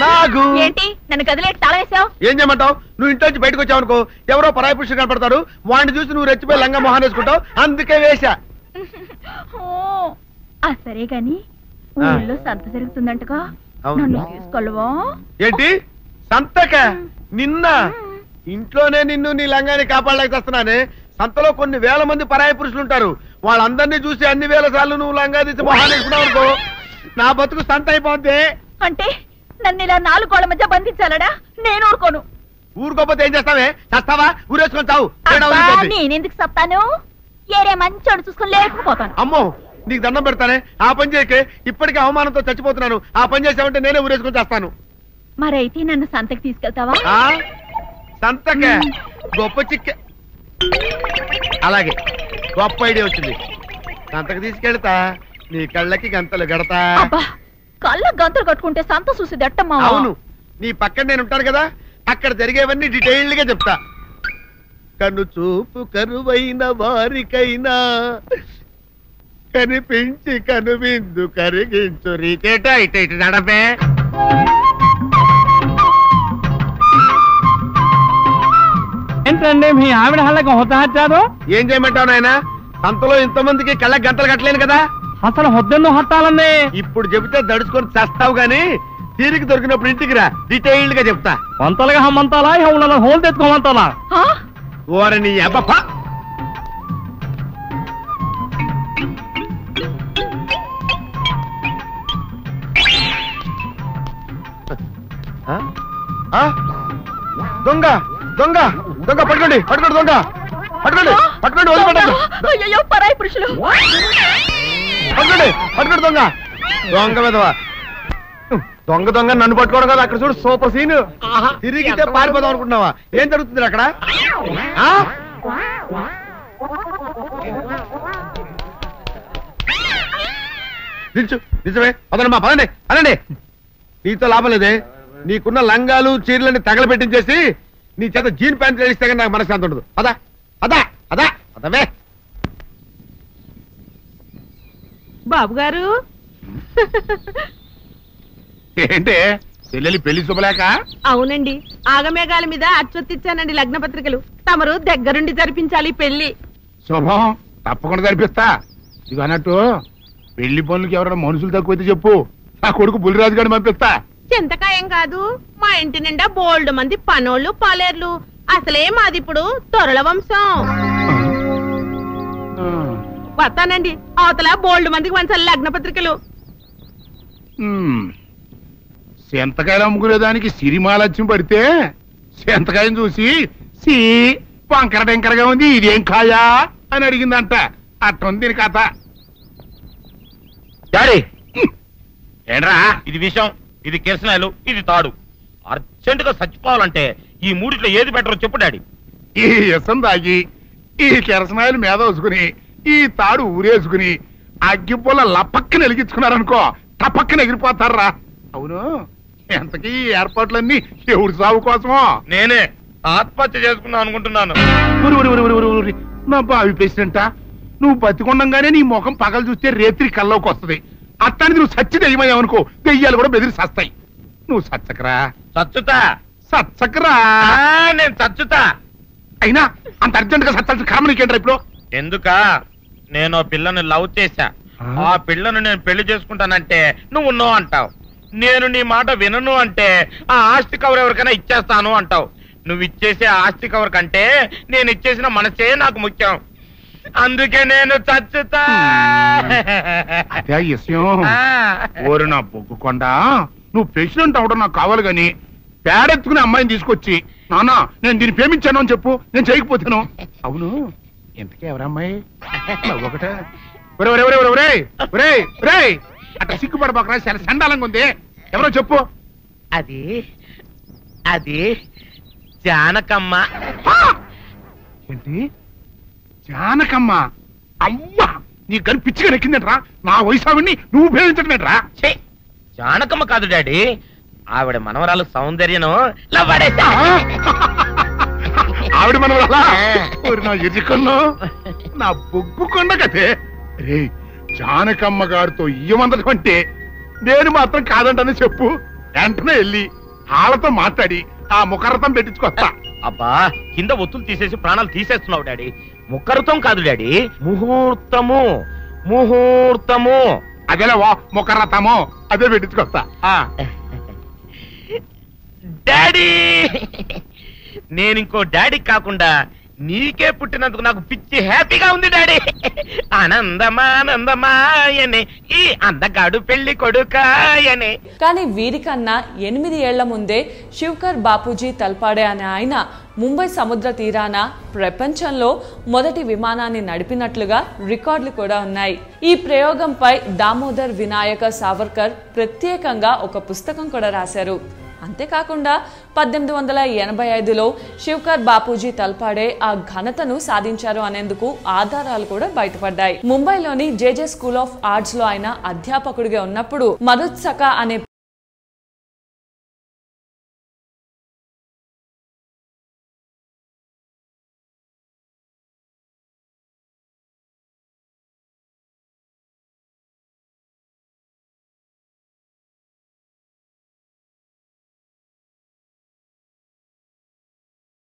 నాగు ఏంటి నన్ను గదిలేటి తాళం వేసావు? ఏం చేయమంటావు? నువ్వు ఇంట్లో నుంచి బయటకు వచ్చావు అనుకో, ఎవరో పరాయి పురుషులు కనపడతారు, వాడిని చూసి నువ్వు రెచ్చిపోయి లంగా మొహాన్ వేసుకుంటావు, అందుకే వేశా. సరే గాని ఊళ్ళో సంత జరుగుతుందంటగా, నన్ను తీసుకెళ్ళవా? ఏంటి సంతక? నిన్న ఇంట్లోనే నిన్ను నీ లంగాన్ని కాపాడలేకొస్తున్నానే. సంతలో కొన్ని వేల మంది పరాయి పురుషులు ఉంటారు, వాళ్ళందరినీ చూసి అన్ని వేల సార్లు నువ్వు లంగా తీసి మొహాన్ వేసుకున్నావు అనుకో, నా బతుకు సంత అయిపోద్ది. అంటే నన్ను ఇలా 4 గోళ్ల మధ్య బంధించాలడా? నేను ఊరుకోను. ఊరుకోపోతే ఏం చేస్తావే? చస్తావా? ఊరేసుకొని చావు. నేనెందుకు చెప్తాను? ఏరే మంచోడు చూసుకొని లేకపోతాను. అమ్మో నీకు దండం పెడతానే, ఆ పని చేయకే. ఇప్పటికే అవమానంతో చచ్చిపోతున్నాను, ఆ పని చేసావంటే నేనే ఊరేసుకొని చేస్తాను. మరైతే నన్ను సంతకి తీసుకెళ్తావా? సంతకే? గొప్ప చిక్కే. అలాగే, గొప్ప ఐడియా వచ్చింది. సంతకి తీసుకెళ్తా, నీ కళ్ళకి గంతలు గడతా. కళ్ళ గంతలు కట్టుకుంటే సంత చూసి దట్టమ్మా. అవును, నీ పక్కన నేను ఉంటాను కదా, అక్కడ జరిగేవన్నీ డీటెయిల్డ్ గా చెప్తా. కను చూపు కరువైన వారికైనా కనిపించి కనువిందు కరిగించు రీతేట ఇట ఇటు నడపే. ఏంటండి మీ ఆవిడ హళ్ళకి హొత్తహత్యాదు? ఏం చేయమంటావు నాయన? సంతలో ఇంతమందికి కళ్ళకి గంతలు కట్టలేను కదా. అసలు హొద్దెన్ను హత్తాలండి. ఇప్పుడు చెబితే దడుచుకొని చస్తావు గాని, తీరికి దొరికినప్పుడు ఇంటికి రా, డీటెయిల్డ్ గా చెప్తా. వంతలుగా హమ్మంతాలా ఇవాళ హోల్ తెచ్చుకోమంతాలా? ఓరని అబ్బప్ప. దొంగ దొంగ దొంగ పట్టుకోండి, పట్టుకోండి, దొంగ పట్టుకోండి, పట్టుకోండి, వదిలిపెట్టండి. అయ్యో పరాయి పురుషులు. పట్టుకోండి, పట్టుకోండి, దొంగ దొంగ విధవా. దొంగ దొంగ నన్ను పట్టుకోవడం కదా. అక్కడ చూడు సూపర్ సీన్. తిరిగితే పారిపోదాం అనుకుంటున్నావా? ఏం జరుగుతుంది అక్కడ? నిల్చు, నిజమే. పదండి, పదండి, పదండి. నీతో లాభం లేదే. నీకున్న లంగాలు చీరలని తగలబెట్టించేసి నీ చేత జీన్ ప్యాంట్ వేస్తే కానీ నాకు మనశ్శాంతి ఉండదు. అదా అదా అదా అదవే. బాబు గారు ఏంటే చెల్లెలి పెళ్లి శుభలేక? అవునండి, ఆగమేఘాల మీద అచ్చొత్తిచ్చానండి లగ్న పత్రికలు. తమరు దగ్గరుండి జరిపించాలి పెళ్లి. శుభం, తప్పకుండా జరిపిస్తా. ఇది అన్నట్టు పెళ్లి పనులకి ఎవరైనా మనుషులు తక్కువైతే చెప్పు, నా కొడుకు బుల్లిరాజు గారిని పంపిస్తా. చింతకాయం కాదు, మా ఇంటి నిండా బోల్డ్ మంది పనోళ్ళు పాలేర్లు. అసలే మాది ఇప్పుడు తొరల వంశం. వస్తానండి, అవతల బోల్డ్ మందికి వంచాలి లగ్న పత్రికలు. సెంతకాయలు అమ్ముకునేదానికి సిరిమాలత్యం పడితే సెంతకాయని చూసి సి వంకర టెంకరగా ఉంది, ఇదేం కాయా అని అడిగిందంట. అట్టుంది దీని కథ. ఏంట్రా ఇది విషయం, ఇది కిరసనాయలు, ఇది తాడు. అర్జెంట్ గా చచ్చిపోవాలంటే ఈ మూడిట్లో ఏది బెటర్ చెప్పు డాడీ. ఈ ఇసం తాగి ఈ కిరసనాయలు మీద వేసుకుని ఈ తాడు ఊరేసుకుని అగ్గిపూల లపక్కన వెలిగించుకున్నారనుకో, టపక్కన ఎగిరిపోతారా. అవును, ఎంతకీ ఈ ఏర్పాట్లన్నీ ఎవరి సాగు కోసమో? నేనే ఆత్మహత్య చేసుకున్నాను అనుకుంటున్నాను. నా బావి పేసినంట, నువ్వు బతికొండంగానే నీ ముఖం పగలు చూస్తే రేత్రి కల్లోకి వస్తుంది. అట్టానికి నువ్వు సచ్చి దెయ్యమయ్యావనుకో, దెయ్యాలు కూడా బెదిరి సస్తాయి. నువ్వు సచ్చకరా. చచ్చుతా. సచ్చకరా. నేను చచ్చుతా. అయినా అంత అర్జెంట్ గా సచ్చాల్సిన కర్మ నీకేంట్రా ఇప్పుడు? ఎందుక? నేను ఆ పిల్లని లవ్ చేశా. ఆ పిల్లను నేను పెళ్లి చేసుకుంటానంటే నువ్వు నో అంటావు. నేను నీ మాట వినను అంటే ఆ ఆస్తి కవర్ ఎవరికైనా ఇచ్చేస్తాను అంటావు. నువ్వు ఇచ్చేసే ఆస్తి కవర్ కంటే నేను ఇచ్చేసిన మనసే నాకు ముఖ్యం. అందుకే నేను చచ్చుతా. ఓరు నా బొగ్గుకొండ, నువ్వు ప్రెసిడెంట్ అవడం నాకు కావాలి గాని పేడెత్తుకునే అమ్మాయిని తీసుకొచ్చి నానా నేను దీన్ని ప్రేమించాను అని చెప్పు, నేను చేయకపోతాను. అవును, ఎంతకే ఎవరమ్మాయి? ఒకటే అట్లా సిగ్గుపడబాకరా, చాలా సండాలంగా ఉంది. ఎవరో చెప్పు. అది అది జానకమ్మ. ఏంటి జానకమ్మ? అమ్మా, నీ గని పిచ్చిగా నెక్కిందంట్రా. నా వయసావిని నువ్వు ప్రేమించడమేట్రా? జానకమ్మ కాదు డాడీ, ఆవిడ మనవరాలు సౌందర్యను ఆవిడ మనవరాలా? నా ఎరుకల్లో నా బొగ్గు కొండ కదే. రే, జానకమ్మ గారితో ఇయ్యమందడం అంటే నేను మాత్రం కాదంటని చెప్పు. వెంటనే వెళ్ళి వాళ్ళతో మాట్లాడి ఆ ముఖరథం పెట్టించుకొస్తా. అబ్బా కింద ఒత్తులు తీసేసి ప్రాణాలు తీసేస్తున్నావు డాడీ. ముఖరుతం కాదు డాడీ, ముహూర్తము. ముహూర్తము అదేలే ముఖరథము, అదే పెట్టించుకొస్తా. డాడీ నేను ఇంకో డాడీ కాకుండా నీకే పుట్టినందుకు నాకు పిచ్చి హ్యాపీగా ఉంది డాడీ. ఆనందమానందమాయనే ఈ అందగాడు పెళ్లి కొడుకాయనే. కానీ వీరికన్నా 8 ఏళ్ల ముందే శివకర్ బాపూజీ తల్పాడే అనే ఆయన ముంబై సముద్ర తీరాన ప్రపంచంలో మొదటి విమానాన్ని నడిపినట్లుగా రికార్డులు కూడా ఉన్నాయి. ఈ ప్రయోగంపై దామోదర్ వినాయక సావర్కర్ ప్రత్యేకంగా ఒక పుస్తకం కూడా రాశారు. అంతేకాకుండా 1885లో శివకర్ బాపూజీ తల్పాడే ఆ ఘనతను సాధించారు అనేందుకు ఆధారాలు కూడా బయటపడ్డాయి. ముంబైలోని జేజే స్కూల్ ఆఫ్ ఆర్ట్స్ లో ఆయన అధ్యాపకుడిగా ఉన్నప్పుడు మరుత్సక అనే